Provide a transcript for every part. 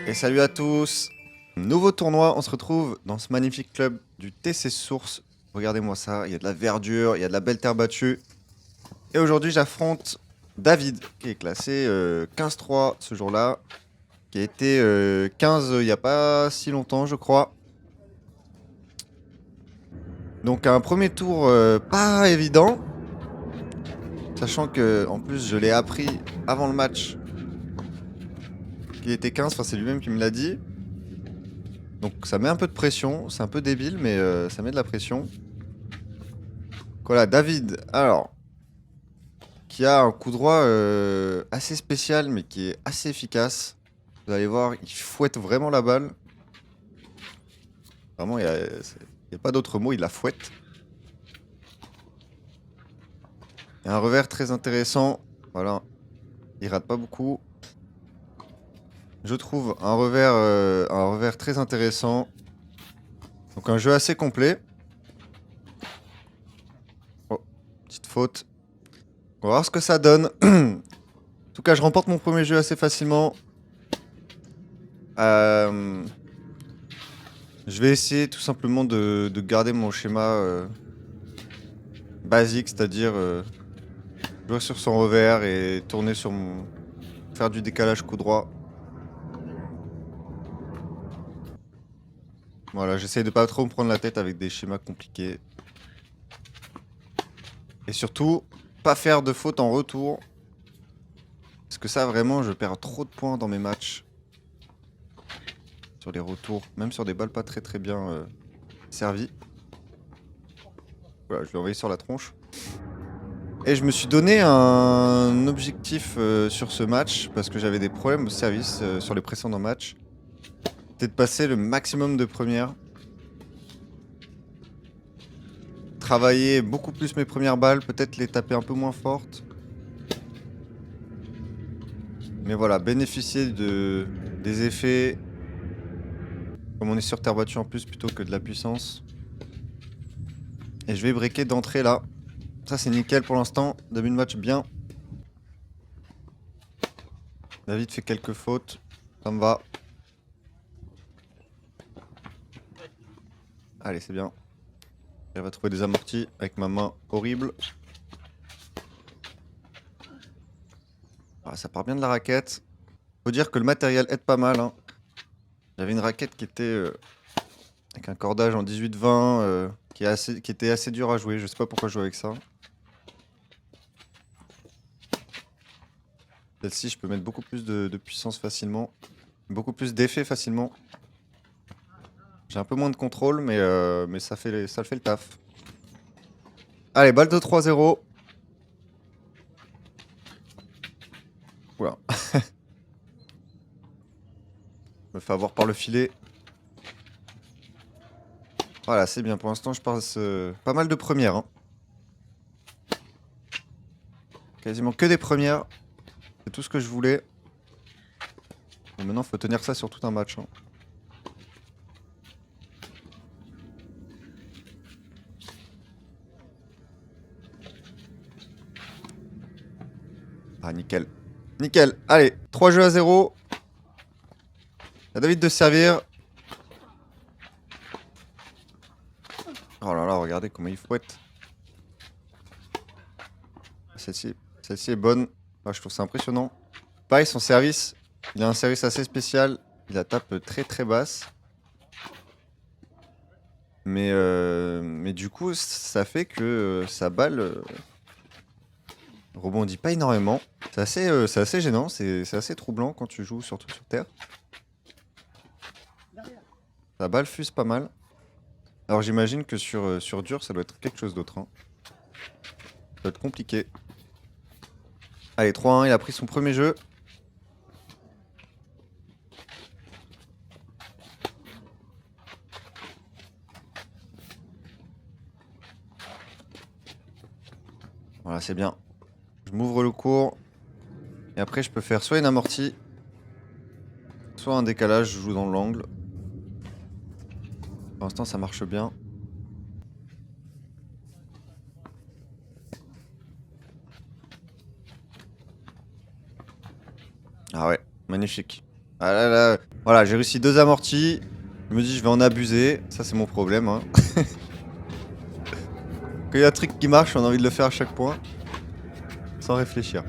Et salut à tous. Nouveau tournoi, on se retrouve dans ce magnifique club du TC Source. Regardez-moi ça, il y a de la verdure, il y a de la belle terre battue. Et aujourd'hui j'affronte David, qui est classé 15-3 ce jour-là, qui a été 15 il n'y a pas si longtemps je crois. Donc un premier tour pas évident, sachant que en plus je l'ai appris avant le match qu'il était 15, enfin c'est lui-même qui me l'a dit. Donc ça met un peu de pression, c'est un peu débile mais ça met de la pression. Voilà, David, alors, qui a un coup droit assez spécial, mais qui est assez efficace. Vous allez voir, il fouette vraiment la balle. Vraiment, il n'y a pas d'autre mot, il la fouette. Il y a un revers très intéressant. Voilà, il rate pas beaucoup. Je trouve un revers très intéressant. Donc un jeu assez complet. Oh, petite faute. On va voir ce que ça donne. En tout cas, je remporte mon premier jeu assez facilement. Euh, Je vais essayer tout simplement de garder mon schéma basique, c'est-à-dire jouer sur son revers et tourner sur mon... faire du décalage coup droit. Voilà, j'essaie de pas trop me prendre la tête avec des schémas compliqués. Et surtout, pas faire de faute en retour. Parce que ça, vraiment, je perds trop de points dans mes matchs. Sur les retours, même sur des balles pas très bien servies. Voilà, je l'ai envoyé sur la tronche. Et je me suis donné un objectif sur ce match, parce que j'avais des problèmes au service sur les précédents matchs. C'était de passer le maximum de premières. Travailler beaucoup plus mes premières balles, peut-être les taper un peu moins fortes. Mais voilà, bénéficier des effets. Comme on est sur terre battue en plus plutôt que de la puissance. Et je vais breaker d'entrée là. Ça c'est nickel pour l'instant. Début de match bien. David fait quelques fautes. Ça me va. Allez, c'est bien. Elle va trouver des amortis avec ma main horrible. Ah, ça part bien de la raquette. Faut dire que le matériel aide pas mal. Hein. J'avais une raquette qui était avec un cordage en 18-20 qui était assez dur à jouer. Je sais pas pourquoi je joue avec ça. Celle-ci, je peux mettre beaucoup plus de puissance facilement. Beaucoup plus d'effet facilement. J'ai un peu moins de contrôle, mais ça fait le taf. Allez, balle de 3-0. Oula. Je me fais avoir par le filet. Voilà, c'est bien. Pour l'instant, je passe pas mal de premières. Hein. Quasiment que des premières. C'est tout ce que je voulais. Et maintenant, il faut tenir ça sur tout un match. Hein. Ah, nickel. Nickel. Allez, 3 jeux à 0. À David de servir. Oh là là, regardez comment il fouette. Celle-ci est bonne. Ah, je trouve ça impressionnant. Pareil, son service. Il a un service assez spécial. Il la tape très basse. Mais du coup, ça fait que sa balle rebondit pas énormément. C'est assez gênant, c'est assez troublant quand tu joues surtout sur terre. La balle fuse pas mal. Alors j'imagine que sur dur, ça doit être quelque chose d'autre. Hein. Ça doit être compliqué. Allez, 3-1, il a pris son premier jeu. Voilà, c'est bien. Je m'ouvre le cours. Et après, je peux faire soit une amortie, soit un décalage, je joue dans l'angle. Pour l'instant, ça marche bien. Ah ouais, magnifique. Ah là là. Voilà, j'ai réussi 2 amortis. Je me dis, je vais en abuser. Ça, c'est mon problème. Hein. Quand il y a un truc qui marche, on a envie de le faire à chaque point. Sans réfléchir.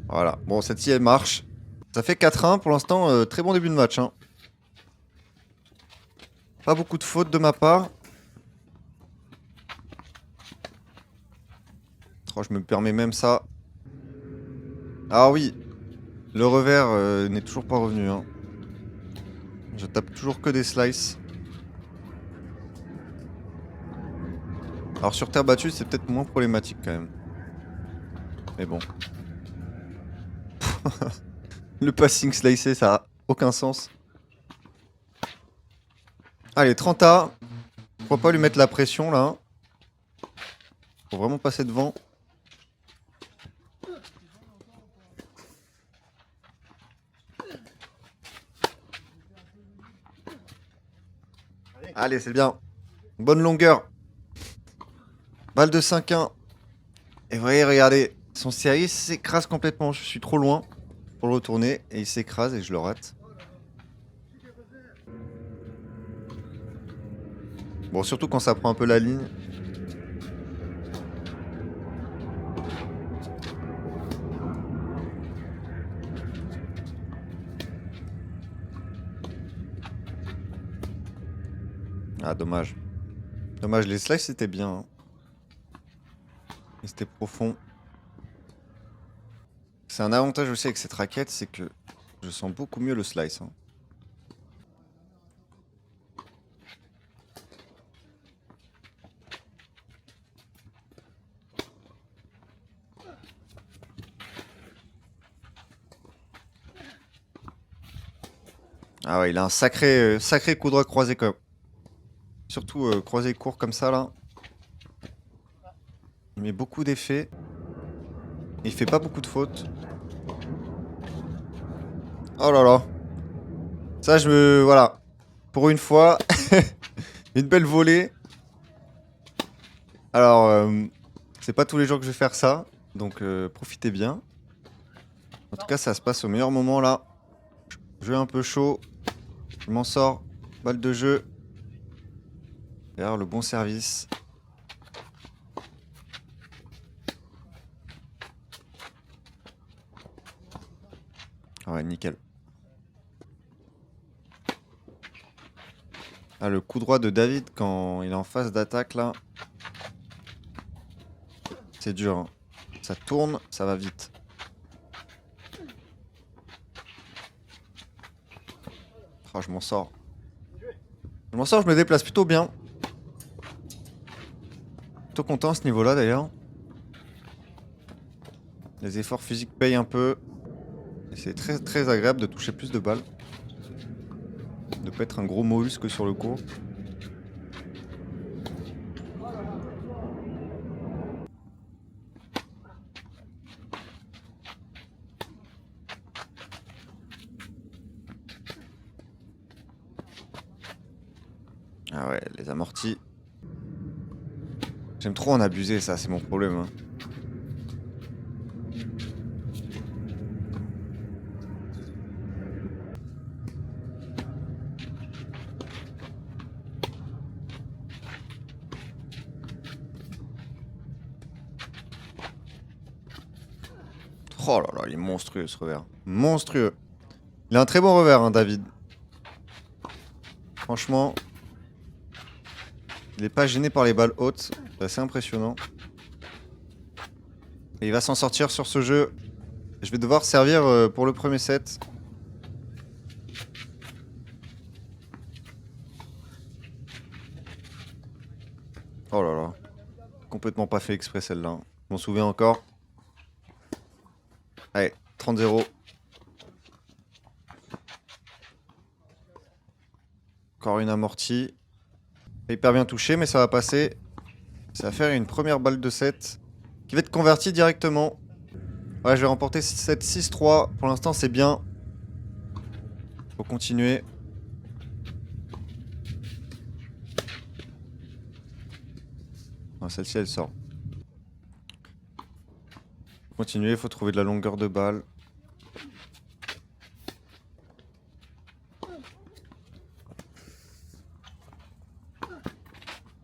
Voilà. Bon, cette-ci, elle marche. Ça fait 4-1 pour l'instant. Très bon début de match. Hein. Pas beaucoup de fautes de ma part. Oh, je me permets même ça. Ah oui. Le revers n'est toujours pas revenu. Hein. Je tape toujours que des slices. Alors sur terre battue, c'est peut-être moins problématique quand même. Mais bon. Le passing slicé, ça a aucun sens. Allez, 30A. Faut pas lui mettre la pression là. Faut vraiment passer devant. Allez, c'est bien. Bonne longueur. Balle de 5-1. Et vous voyez, regardez. Son série s'écrase complètement. Je suis trop loin pour le retourner. Et il s'écrase et je le rate. Bon, surtout quand ça prend un peu la ligne. Ah, dommage. Dommage, les slices c'était bien. Hein. Et c'était profond. C'est un avantage aussi avec cette raquette, c'est que je sens beaucoup mieux le slice. Hein. Ah ouais, il a un sacré coup droit croisé quand même. Surtout croisé court comme ça là. Il met beaucoup d'effets. Il fait pas beaucoup de fautes. Oh là là. Ça je me... Voilà. Pour une fois. Une belle volée. Alors, c'est pas tous les jours que je vais faire ça. Donc profitez bien. En tout cas, ça se passe au meilleur moment là. Jeu un peu chaud. Je m'en sors. Balle de jeu. D'ailleurs, le bon service. Ah ouais, nickel. Ah, le coup droit de David quand il est en phase d'attaque là. C'est dur. Hein. Ça tourne, ça va vite. Ah, je m'en sors. Je m'en sors, je me déplace plutôt bien. Plutôt content à ce niveau-là d'ailleurs. Les efforts physiques payent un peu. Et c'est très agréable de toucher plus de balles. De pas être un gros mollusque sur le court. Ah ouais, les amortis. J'aime trop en abuser, ça, c'est mon problème. Hein. Oh là là, il est monstrueux ce revers. Monstrueux. Il a un très bon revers, hein, David. Franchement, il est pas gêné par les balles hautes. C'est assez impressionnant. Et il va s'en sortir sur ce jeu. Je vais devoir servir pour le premier set. Oh là là. Complètement pas fait exprès celle-là. Je m'en souviens encore. Allez, 30-0. Encore une amortie. Hyper bien touché, mais ça va passer. Ça va faire une première balle de 7 qui va être convertie directement. Ouais, je vais remporter 7-6-3. Pour l'instant, c'est bien. Faut continuer. Ah, celle-ci, elle sort. continuer, il faut trouver de la longueur de balle.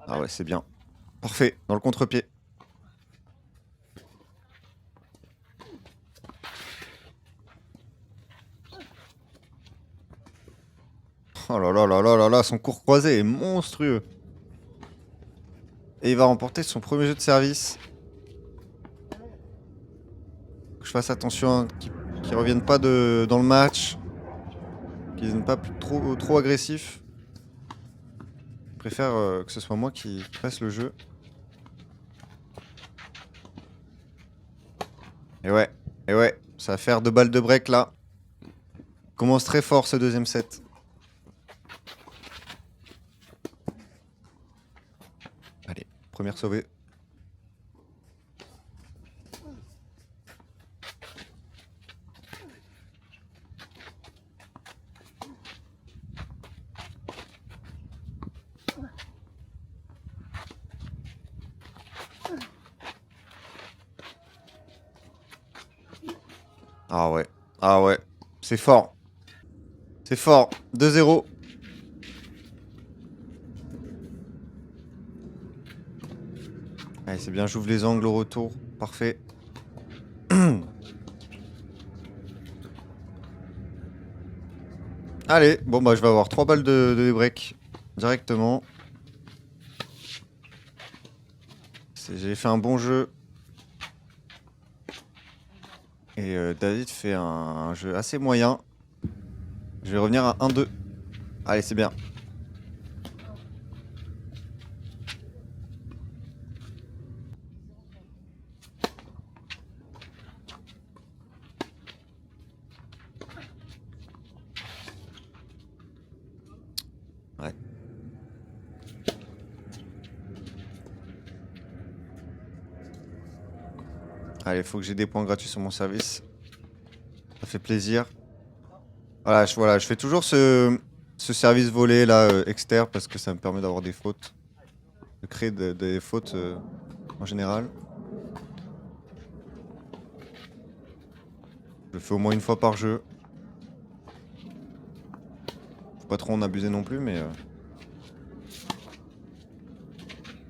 Ah ouais, c'est bien. Parfait, dans le contre-pied. Oh là là là là là là, son court croisé est monstrueux. Et il va remporter son premier jeu de service. Faut que je fasse attention qu'ils ne reviennent pas dans le match. Qu'ils ne deviennent pas trop agressifs. Je préfère que ce soit moi qui fasse le jeu. Et ouais, ça va faire 2 balles de break là. Commence très fort ce deuxième set. Allez, première sauvée. Ah ouais, c'est fort. C'est fort, 2-0. Allez, c'est bien, j'ouvre les angles au retour. Parfait. Allez, bon bah je vais avoir 3 balles de break directement. J'ai fait un bon jeu. Et David fait un jeu assez moyen. Je vais revenir à 1-2. Allez, c'est bien. Ouais. Allez, faut que j'ai des points gratuits sur mon service. Ça fait plaisir. Voilà, je fais toujours ce service volé là, externe, parce que ça me permet d'avoir des fautes. De créer des fautes en général. Je le fais au moins une fois par jeu. Faut pas trop en abuser non plus, mais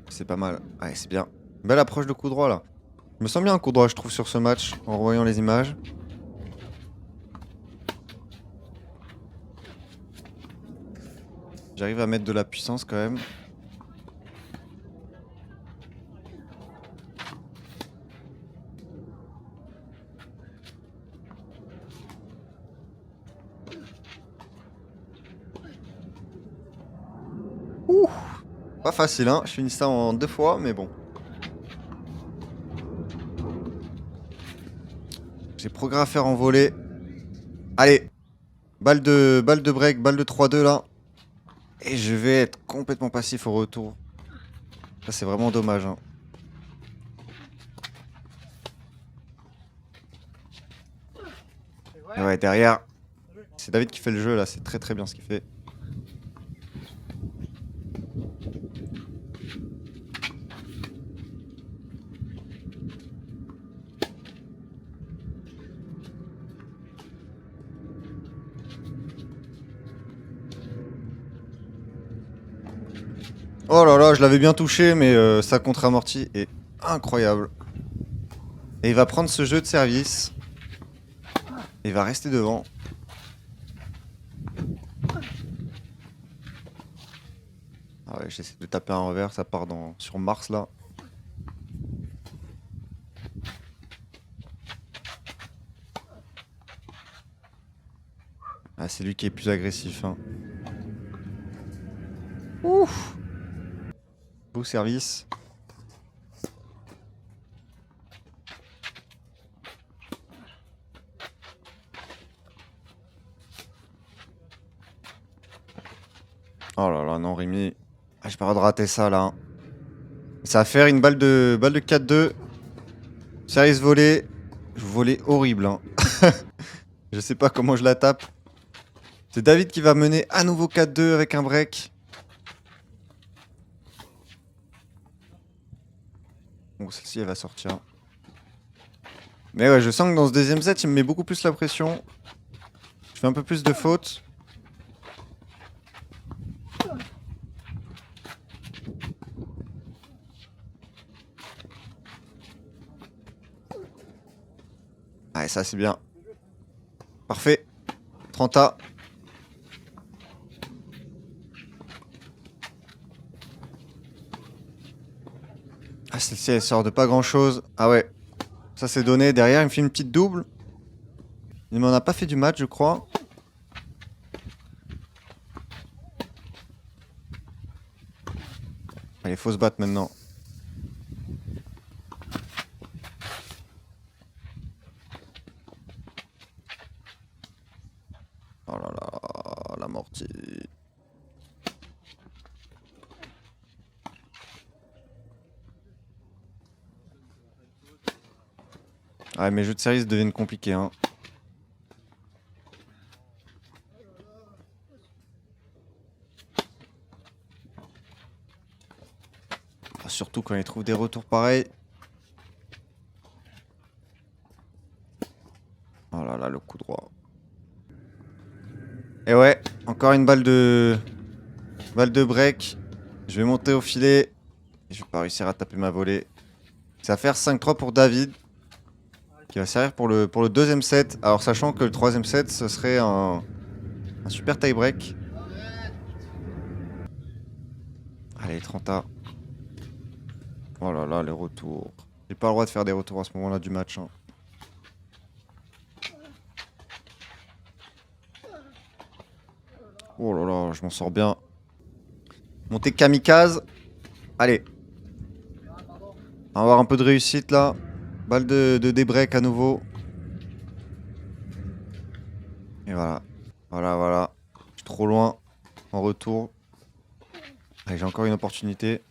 c'est pas mal. Allez, c'est bien. Belle approche de coup droit là. Je me sens bien un coup droit, je trouve, sur ce match, en revoyant les images. J'arrive à mettre de la puissance quand même. Ouh, pas facile, hein. Je finis ça en 2 fois, mais bon. J'ai progrès à faire en volée. Allez, balle de break, balle de 3-2 là. Et je vais être complètement passif au retour. Ça, c'est vraiment dommage, hein. Et ouais, derrière, c'est David qui fait le jeu là. C'est très très bien ce qu'il fait. Oh là là, je l'avais bien touché, mais sa contre-amorti est incroyable. Et il va prendre ce jeu de service. Et il va rester devant. Ah ouais, j'essaie de taper un revers, ça part sur Mars là. Ah, c'est lui qui est plus agressif, hein. Ouf! Beau service. Oh là là, non, Rémi. Ah, j'ai pas le droit de rater ça là, hein. Ça va faire une balle de 4-2. Service volé. Volé horrible, hein. Je sais pas comment je la tape. C'est David qui va mener à nouveau 4-2 avec un break. Bon, celle-ci, elle va sortir. Mais ouais, je sens que dans ce deuxième set, il me met beaucoup plus la pression. Je fais un peu plus de fautes. Ah, ça c'est bien. Parfait. 30A. Ah, celle-ci, elle sort de pas grand-chose. Ah ouais. Ça c'est donné. Derrière, il me fait une petite double. Il m'en a pas fait du match, je crois. Allez, faut se battre maintenant. Oh là là, l'amorti. Ouais, mes jeux de série deviennent compliqués, hein. Surtout quand ils trouvent des retours pareils. Oh là là, le coup droit. Et ouais, encore une balle de break. Je vais monter au filet. Je vais pas réussir à taper ma volée. Ça va faire 5-3 pour David. Qui va servir pour le deuxième set. Alors sachant que le troisième set, ce serait un super tie-break. Allez, 30A. Oh là là, les retours. J'ai pas le droit de faire des retours à ce moment-là du match, hein. Oh là là, je m'en sors bien. Montée kamikaze. Allez. On va avoir un peu de réussite là. Balle de débreak à nouveau. Et voilà. Voilà, voilà. Je suis trop loin. En retour. Allez, j'ai encore une opportunité.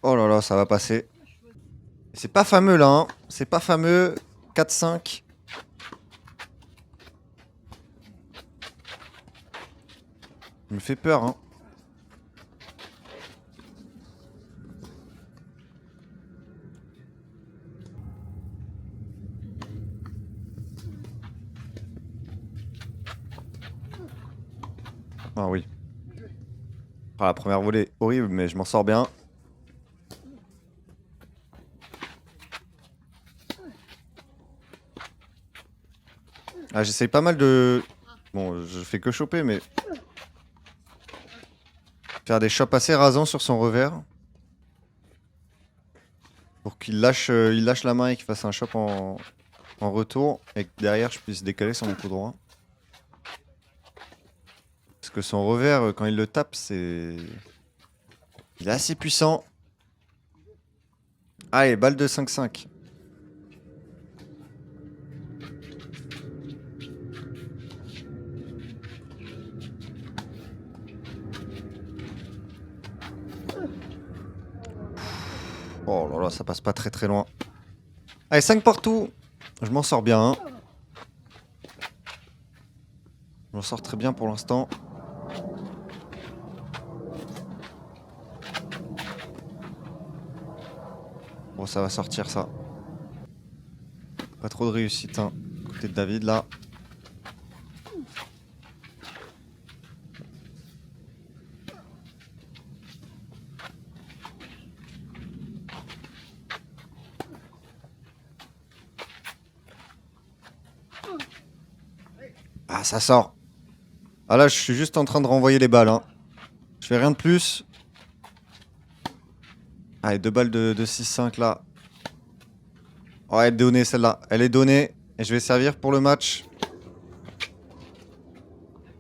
Oh là là, ça va passer. C'est pas fameux là, hein. C'est pas fameux. 4-5. Il me fait peur, hein. Ah oui. Ah, la première volée, horrible, mais je m'en sors bien. Ah, j'essaye pas mal de... Bon, je fais que choper, mais... Faire des chops assez rasants sur son revers. Pour qu'il lâche, il lâche la main et qu'il fasse un chop en retour. Et que derrière, je puisse décaler sur mon coup droit. Parce que son revers, quand il le tape, c'est... Il est assez puissant. Allez, balle de 5-5. Oh là là, ça passe pas très très loin. Allez, 5 partout. Je m'en sors bien, hein. Je m'en sors très bien pour l'instant. Bon, ça va sortir ça. Pas trop de réussite, hein. Côté de David là. Ah, ça sort. Ah là, je suis juste en train de renvoyer les balles, hein. Je fais rien de plus. Allez, 2 balles de 6-5 là. Oh, elle est donnée celle-là. Elle est donnée. Et je vais servir pour le match.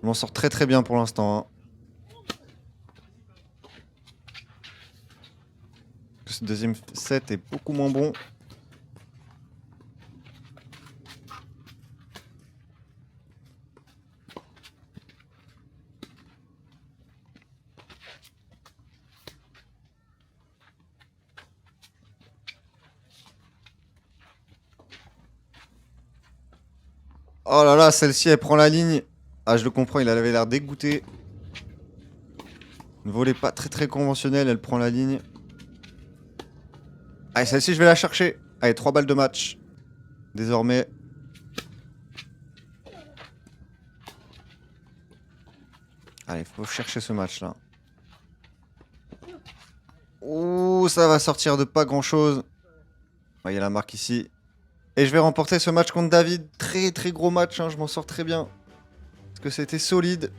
Je m'en sors très très bien pour l'instant, hein. Ce deuxième set est beaucoup moins bon. Oh là là, celle-ci, elle prend la ligne. Ah, je le comprends, il avait l'air dégoûté. Une volée pas très très conventionnelle, elle prend la ligne. Allez, celle-ci, je vais la chercher. Allez, 3 balles de match. Désormais. Allez, faut chercher ce match là. Ouh, ça va sortir de pas grand chose. Il y a la marque ici. Et je vais remporter ce match contre David. Très très gros match, hein, je m'en sors très bien. Parce que c'était solide.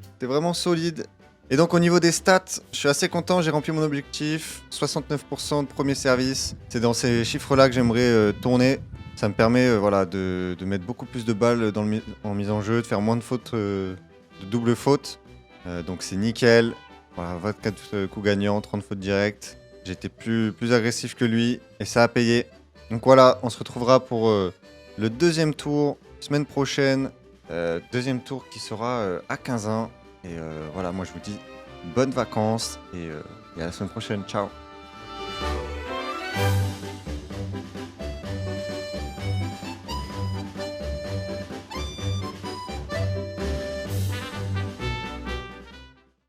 C'était vraiment solide. Et donc au niveau des stats, je suis assez content, j'ai rempli mon objectif. 69% de premier service. C'est dans ces chiffres-là que j'aimerais tourner. Ça me permet voilà, de mettre beaucoup plus de balles en mise en jeu, de faire moins de fautes, de double fautes. Donc c'est nickel. Voilà, 24 coups gagnants, 30 fautes directes. J'étais plus agressif que lui et ça a payé. Donc voilà, on se retrouvera pour le deuxième tour, semaine prochaine. Deuxième tour qui sera à 15h. Et voilà, moi je vous dis bonnes vacances et à la semaine prochaine. Ciao.